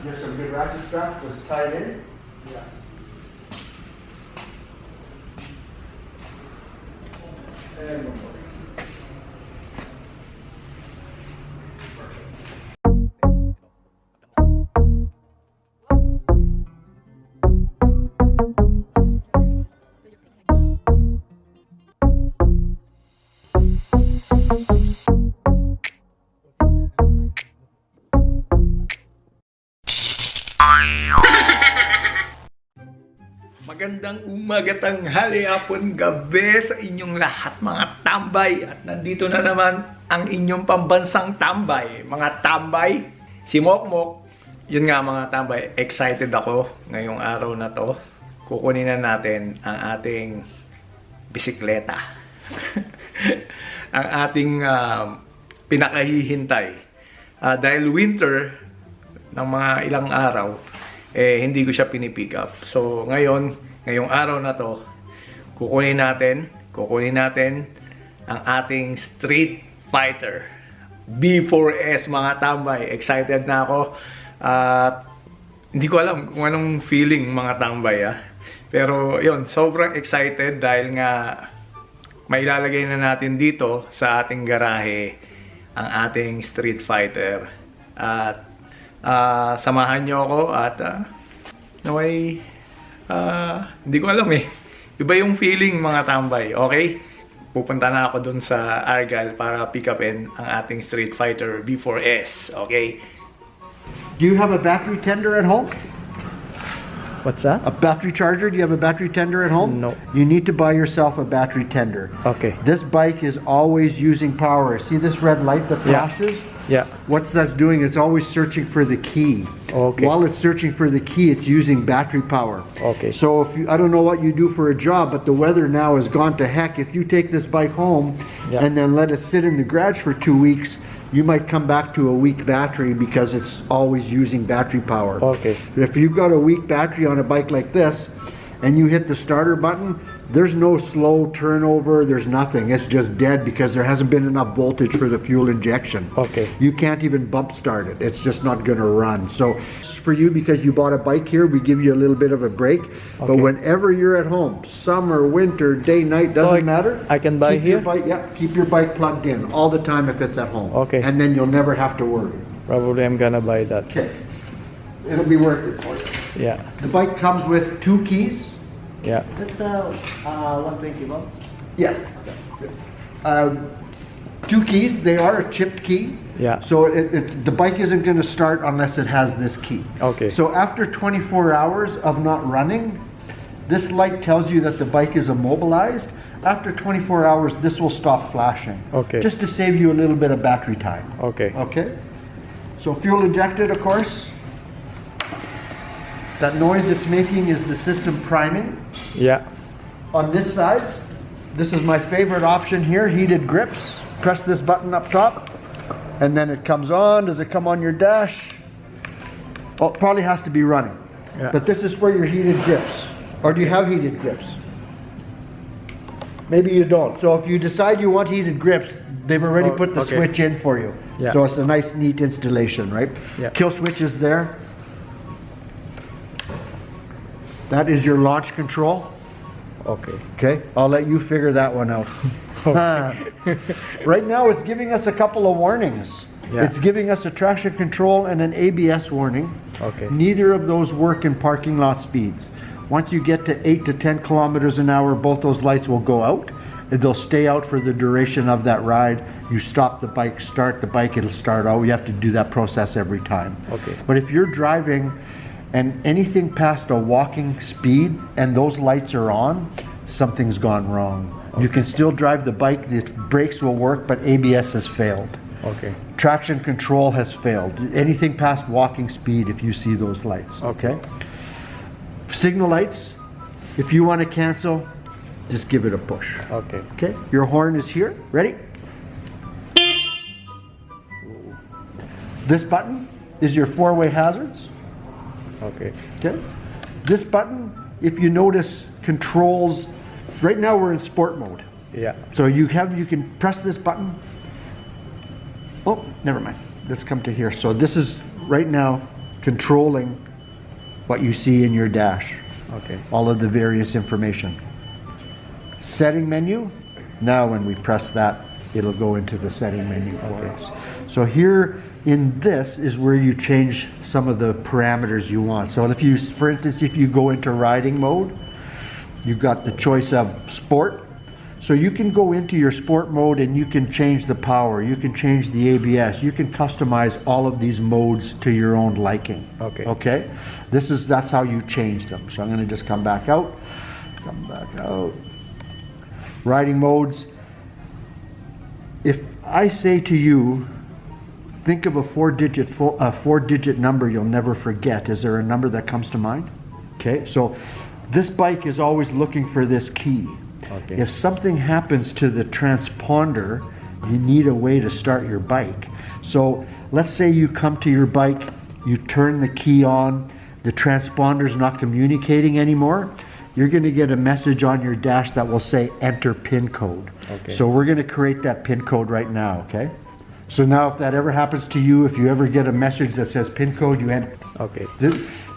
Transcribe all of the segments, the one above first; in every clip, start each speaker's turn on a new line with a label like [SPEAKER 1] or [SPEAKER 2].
[SPEAKER 1] There's some good ratchet straps, just tie it in.
[SPEAKER 2] Yeah.
[SPEAKER 1] And one more.
[SPEAKER 3] Magandang umaga, tanghali, hapon, gabi sa inyong lahat mga tambay. At nandito na naman ang inyong pambansang tambay. Mga tambay, si MokMok. Yun nga mga tambay, excited ako ngayong araw na to. Kukunin na natin ang ating bisikleta. Ang ating pinakahihintay. Dahil winter ng mga ilang araw, hindi ko siya pinipick up. So, ngayong araw na to, kukunin natin ang ating Streetfighter V4S mga tambay. Excited na ako. Hindi ko alam kung anong feeling mga tambay. Pero, yun, sobrang excited dahil nga mailalagay na natin dito sa ating garahe ang ating Streetfighter. At samahan nyo ako at naway hindi ko alam iba yung feeling mga tambay. Okay, pupunta na ako dun sa Argyle para pick upin ang ating Streetfighter V4S. Okay,
[SPEAKER 1] Do you have a battery tender at home?
[SPEAKER 2] What's that?
[SPEAKER 1] A battery charger? Do you have a battery tender at home?
[SPEAKER 2] No.
[SPEAKER 1] You need to buy yourself a battery tender.
[SPEAKER 2] Okay.
[SPEAKER 1] This bike is always using power. See this red light that
[SPEAKER 2] Yeah.
[SPEAKER 1] flashes?
[SPEAKER 2] Yeah.
[SPEAKER 1] What's that's doing? It's always searching for the key.
[SPEAKER 2] Okay.
[SPEAKER 1] While it's searching for the key, it's using battery power.
[SPEAKER 2] Okay.
[SPEAKER 1] So if you, I don't know what you do for a job, but the weather now has gone to heck. If you take this bike home
[SPEAKER 2] Yeah.
[SPEAKER 1] and then let it sit in the garage for 2 weeks, you might come back to a weak battery because it's always using battery power.
[SPEAKER 2] Okay.
[SPEAKER 1] If you've got a weak battery on a bike like this and you hit the starter button, there's no slow turnover, there's nothing. It's just dead because there hasn't been enough voltage for the fuel injection.
[SPEAKER 2] Okay.
[SPEAKER 1] You can't even bump start it. It's just not going to run. So for you, because you bought a bike here, we give you a little bit of a break. But
[SPEAKER 2] Okay.
[SPEAKER 1] whenever you're at home, summer, winter, day, night,
[SPEAKER 2] So
[SPEAKER 1] doesn't matter.
[SPEAKER 2] I can buy
[SPEAKER 1] keep your
[SPEAKER 2] here?
[SPEAKER 1] bike, yeah, keep your bike plugged in all the time if it's at home.
[SPEAKER 2] Okay.
[SPEAKER 1] And then you'll never have to worry.
[SPEAKER 2] Probably I'm gonna buy that.
[SPEAKER 1] Okay. It'll be worth it for you.
[SPEAKER 2] Yeah.
[SPEAKER 1] The bike comes with 2 keys.
[SPEAKER 2] Yeah.
[SPEAKER 4] That's 120 volts.
[SPEAKER 1] Yes. 2 keys. They are a chipped key.
[SPEAKER 2] Yeah.
[SPEAKER 1] So the bike isn't going to start unless it has this key.
[SPEAKER 2] Okay.
[SPEAKER 1] So after 24 hours of not running, this light tells you that the bike is immobilized. After 24 hours, this will stop flashing.
[SPEAKER 2] Okay.
[SPEAKER 1] Just to save you a little bit of battery time.
[SPEAKER 2] Okay.
[SPEAKER 1] Okay. So fuel injected, of course. That noise it's making is the system priming.
[SPEAKER 2] Yeah.
[SPEAKER 1] On this side, this is my favorite option here, heated grips. Press this button up top, and then it comes on. Does it come on your dash? Oh, it probably has to be running.
[SPEAKER 2] Yeah.
[SPEAKER 1] But this is for your heated grips. Or do you have heated grips? Maybe you don't. So if you decide you want heated grips, they've already
[SPEAKER 2] Oh,
[SPEAKER 1] put the
[SPEAKER 2] okay.
[SPEAKER 1] switch in for you.
[SPEAKER 2] Yeah.
[SPEAKER 1] So it's a nice, neat installation, right?
[SPEAKER 2] Yeah.
[SPEAKER 1] Kill switch is there. That is your launch control.
[SPEAKER 2] Okay.
[SPEAKER 1] Okay, I'll let you figure that one out. Right now it's giving us a couple of warnings.
[SPEAKER 2] Yeah.
[SPEAKER 1] It's giving us a traction control and an ABS warning.
[SPEAKER 2] Okay.
[SPEAKER 1] Neither of those work in parking lot speeds. Once you get to 8 to 10 kilometers an hour, both those lights will go out. They'll stay out for the duration of that ride. You stop the bike, start the bike, it'll start out. You have to do that process every time.
[SPEAKER 2] Okay.
[SPEAKER 1] But if you're driving and anything past a walking speed and those lights are on, something's gone wrong. You can still drive the bike, the brakes will work, but ABS has failed.
[SPEAKER 2] Okay.
[SPEAKER 1] Traction control has failed. Anything past walking speed if you see those lights, okay? Signal lights, if you want to cancel, just give it a push.
[SPEAKER 2] Okay.
[SPEAKER 1] Okay, your horn is here, ready? This button is your 4-way hazards.
[SPEAKER 2] Okay.
[SPEAKER 1] Okay. This button, if you notice, controls. Right now we're in sport mode.
[SPEAKER 2] Yeah.
[SPEAKER 1] So you can press this button. Oh, never mind. Let's come to here. So this is right now controlling what you see in your dash,
[SPEAKER 2] Okay.
[SPEAKER 1] all of the various information. Setting menu, now when we press that, it'll go into the setting menu for us. So here in this is where you change some of the parameters you want. So if you, for instance, if you go into riding mode, you've got the choice of sport. So you can go into your sport mode and you can change the power, you can change the ABS, you can customize all of these modes to your own liking.
[SPEAKER 2] Okay.
[SPEAKER 1] Okay? That's how you change them. So I'm gonna just come back out. Riding modes. If I say to you, think of a four-digit number you'll never forget. Is there a number that comes to mind? Okay, so this bike is always looking for this key.
[SPEAKER 2] Okay.
[SPEAKER 1] If something happens to the transponder, you need a way to start your bike. So let's say you come to your bike, you turn the key on, the transponder's not communicating anymore. You're going to get a message on your dash that will say enter PIN code.
[SPEAKER 2] Okay.
[SPEAKER 1] So we're going to create that PIN code right now, okay? So now if that ever happens to you, if you ever get a message that says PIN code, you enter.
[SPEAKER 2] Okay.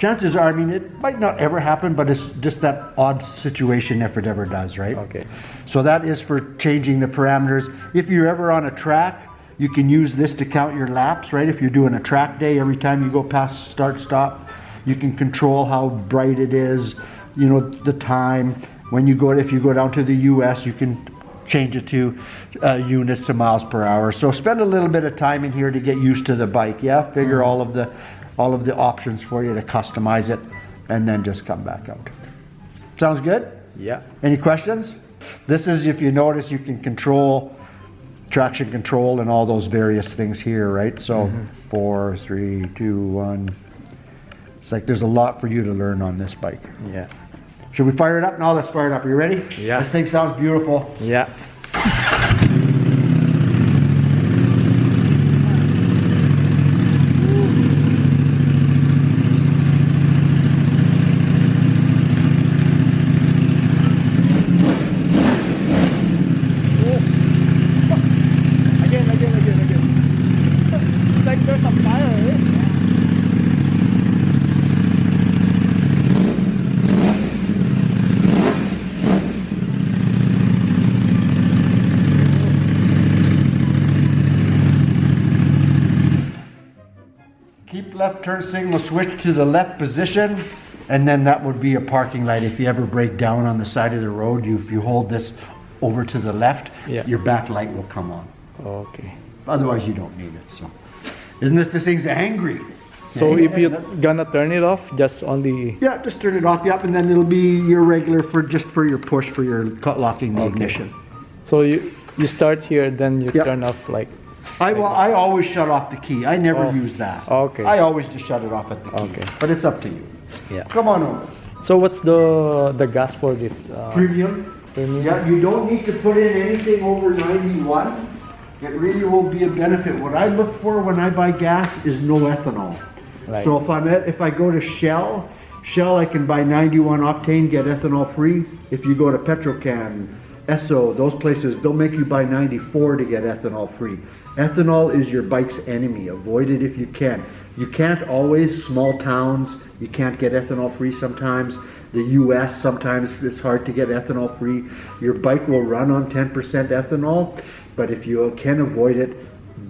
[SPEAKER 1] Chances are, I mean, it might not ever happen, but it's just that odd situation if it ever does, right?
[SPEAKER 2] Okay.
[SPEAKER 1] So that is for changing the parameters. If you're ever on a track, you can use this to count your laps, right? If you're doing a track day, every time you go past start, stop, you can control how bright it is, you know, the time. When you go, if you go down to the US, you can change it to units to miles per hour. So spend a little bit of time in here to get used to the bike, yeah? Figure all of the options for you to customize it, and then just come back out. Sounds good?
[SPEAKER 2] Yeah.
[SPEAKER 1] Any questions? This is, if you notice, you can control traction control and all those various things here, right? So 4, 3, 2, 1. It's like there's a lot for you to learn on this bike.
[SPEAKER 2] Yeah.
[SPEAKER 1] Should we fire it up? Now let's fire it up. Are you ready?
[SPEAKER 2] Yeah.
[SPEAKER 1] This thing sounds beautiful.
[SPEAKER 2] Yeah.
[SPEAKER 1] Keep left turn signal switch to the left position, and then that would be a parking light. If you ever break down on the side of the road, if you hold this over to the left,
[SPEAKER 2] Yeah.
[SPEAKER 1] your back light will come on.
[SPEAKER 2] Okay.
[SPEAKER 1] Otherwise, you don't need it. So, isn't this thing's angry?
[SPEAKER 2] So
[SPEAKER 1] Yeah,
[SPEAKER 2] if you're
[SPEAKER 1] that's-
[SPEAKER 2] gonna turn it off, just only.
[SPEAKER 1] Yeah, just turn it off, yep, and then it'll be your regular for your push for your locking the
[SPEAKER 2] Okay.
[SPEAKER 1] ignition.
[SPEAKER 2] So you start here, then you
[SPEAKER 1] Yep.
[SPEAKER 2] turn off like.
[SPEAKER 1] I always shut off the key. I never
[SPEAKER 2] Oh.
[SPEAKER 1] use that.
[SPEAKER 2] Okay.
[SPEAKER 1] I always just shut it off at the key.
[SPEAKER 2] Okay.
[SPEAKER 1] But it's up to you.
[SPEAKER 2] Yeah.
[SPEAKER 1] Come on over.
[SPEAKER 2] So what's the gas for this?
[SPEAKER 1] Premium.
[SPEAKER 2] Premium?
[SPEAKER 1] Yeah, you don't need to put in anything over 91. It really will be a benefit. What I look for when I buy gas is no ethanol.
[SPEAKER 2] Right.
[SPEAKER 1] So if I go to Shell I can buy 91 octane, get ethanol free. If you go to Petrocan, Esso, those places, they'll make you buy 94 to get ethanol free. Ethanol is your bike's enemy. Avoid it if you can. You can't always, small towns, you can't get ethanol free sometimes. The US, sometimes it's hard to get ethanol free. Your bike will run on 10% ethanol, but if you can avoid it,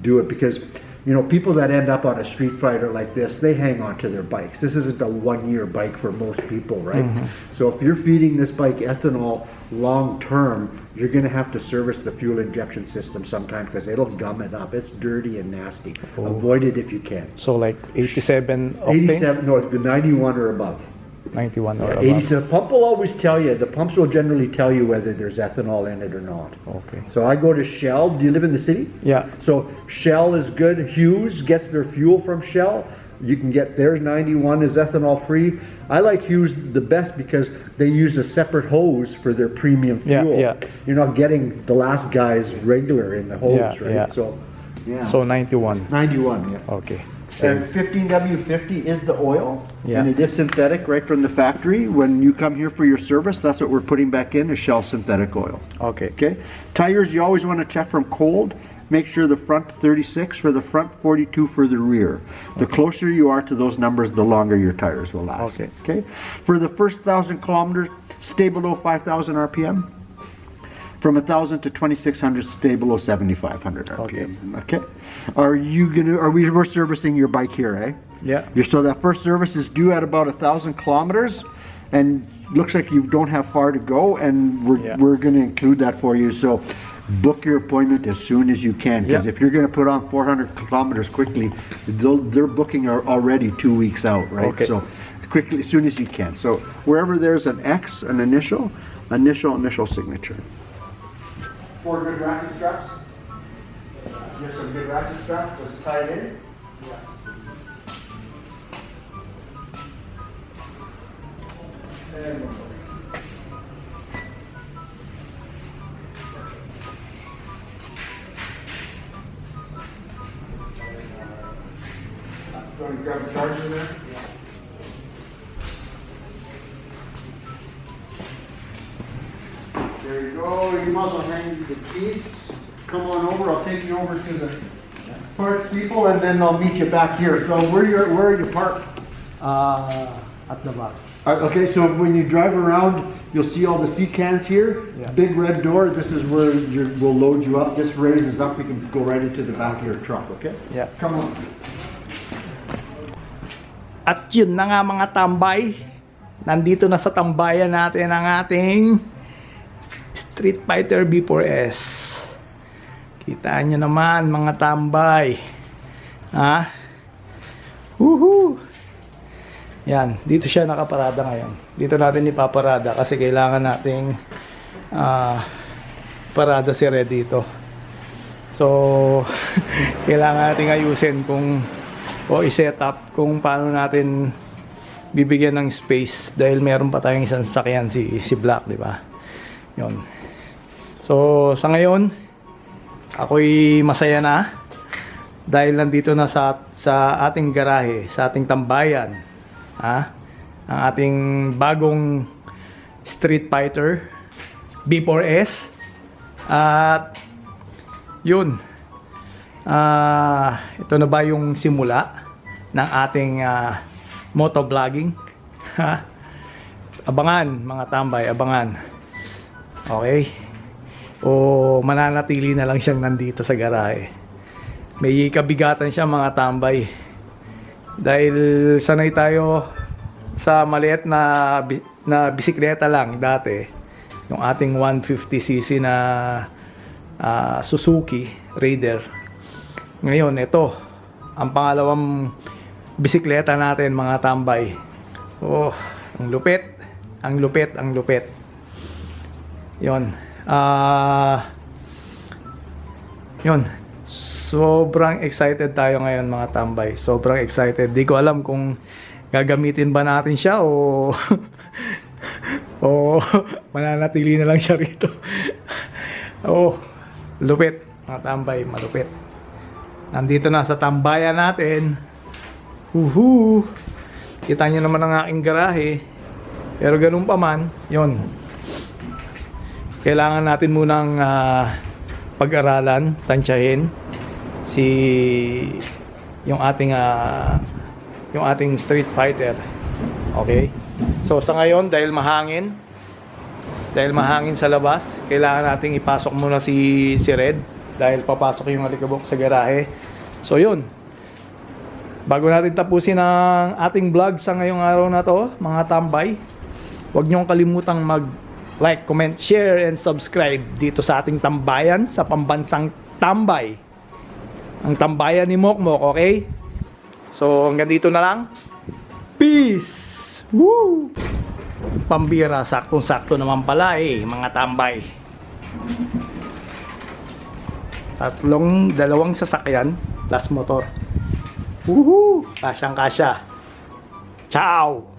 [SPEAKER 1] do it, because you know, people that end up on a Streetfighter like this, they hang on to their bikes. This isn't a one-year bike for most people, right? So if you're feeding this bike ethanol long term, you're going to have to service the fuel injection system sometime because it'll gum it up. It's dirty and nasty. Avoid it if you can.
[SPEAKER 2] So like 87 octane,
[SPEAKER 1] 87, no, it's been 91 or above.
[SPEAKER 2] 91 or above.
[SPEAKER 1] 87. Pump will always tell you. The pumps will generally tell you whether there's ethanol in it or not.
[SPEAKER 2] Okay.
[SPEAKER 1] So I go to Shell. Do you live in the city?
[SPEAKER 2] Yeah.
[SPEAKER 1] So Shell is good. Hughes gets their fuel from Shell. You can get theirs 91 is ethanol free. I like Hughes the best because they use a separate hose for their premium fuel.
[SPEAKER 2] Yeah.
[SPEAKER 1] You're not getting the last guy's regular in the hose,
[SPEAKER 2] Yeah,
[SPEAKER 1] right?
[SPEAKER 2] yeah.
[SPEAKER 1] So, yeah.
[SPEAKER 2] So 91.
[SPEAKER 1] 91, yeah.
[SPEAKER 2] Okay. Same.
[SPEAKER 1] And 15W50 is the oil,
[SPEAKER 2] Yeah.
[SPEAKER 1] and it is synthetic right from the factory. When you come here for your service, that's what we're putting back in, is Shell synthetic oil.
[SPEAKER 2] Okay.
[SPEAKER 1] Okay. Tires, you always want to check from cold. make sure the front 36 for the front, 42 for the rear. The closer you are to those numbers, the longer your tires will last. Okay. For the first 1,000 kilometers, stay below 5,000 RPM. From 1,000 to 2,600, stay below 7,500 RPM. Okay. We're servicing your bike here, eh?
[SPEAKER 2] Yeah.
[SPEAKER 1] So that first service is due at about 1,000 kilometers, and looks like you don't have far to go, and we're going to include that for you. So book your appointment as soon as you can, because if you're going to put on 400 kilometers quickly, they're booking already 2 weeks out, right?
[SPEAKER 2] Okay.
[SPEAKER 1] So quickly, as soon as you can. So wherever there's an X, an initial signature. 4 good ratchet straps. Here's some good ratchet straps. Just tie it in. And one more. Want to grab a charger there? There you go. You might as well hang the keys. Come on over. I'll take you over to the parts people, and then I'll meet you back here. So where are you parked?
[SPEAKER 4] At the back.
[SPEAKER 1] Okay, so when you drive around, you'll see all the sea cans here.
[SPEAKER 2] Yeah.
[SPEAKER 1] Big red door. This is where we'll load you up. This raises up. We can go right into the back of your truck. Okay?
[SPEAKER 2] Yeah.
[SPEAKER 1] Come on.
[SPEAKER 3] At yun na nga mga tambay, nandito na sa tambayan natin ang ating Streetfighter V4S. Kitaan nyo naman mga tambay. Ha? Woohoo! Yan, dito siya nakaparada ngayon. Dito natin ipaparada kasi kailangan nating parada si Red dito. So, kailangan nating ayusin o i-set up kung paano natin bibigyan ng space dahil meron pa tayong isang sasakyan si Black, di ba? Yon. So sa ngayon ako'y masaya na dahil nandito na sa ating garahe, sa ating tambayan, ang ating bagong Streetfighter V4S. At yun, ito na ba yung simula ng ating motovlogging? Abangan mga tambay, abangan. Okay? O mananatili na lang siyang nandito sa garahe. May kabigatan siya mga tambay. Dahil sanay tayo sa maliit na bisikleta lang dati. Yung ating 150cc na Suzuki Raider. Ngayon, ito ang pangalawang bisikleta natin mga tambay. Oh, ang lupit. Ang lupit, ang lupit. Yon. Yon. Sobrang excited tayo ngayon mga tambay. Sobrang excited. Di ko alam kung gagamitin ba natin siya o o mananatili na lang siya rito. Oh, lupit mga tambay, malupit. Nandito na sa tambayan natin. Uhu. Kita nyo naman ang aking garahe. Pero ganun pa man, yon. Kailangan natin munang pag-aralan, tansyahin yung ating Streetfighter. Okay? So sa ngayon, dahil mahangin sa labas, kailangan nating ipasok muna si Red dahil papasok yung alikabok sa garahe. So yun. Bago natin tapusin ang ating vlog sa ngayong araw na to, mga tambay, huwag niyong kalimutang mag-like, comment, share, and subscribe dito sa ating tambayan, sa pambansang tambay. Ang tambayan ni MokMok, okay? So, hanggang dito na lang. Peace! Woo! Pambira, saktong-sakto naman pala mga tambay. Dalawang sasakyan, plus motor. Woohoo! Kasyang-kasya. Ciao!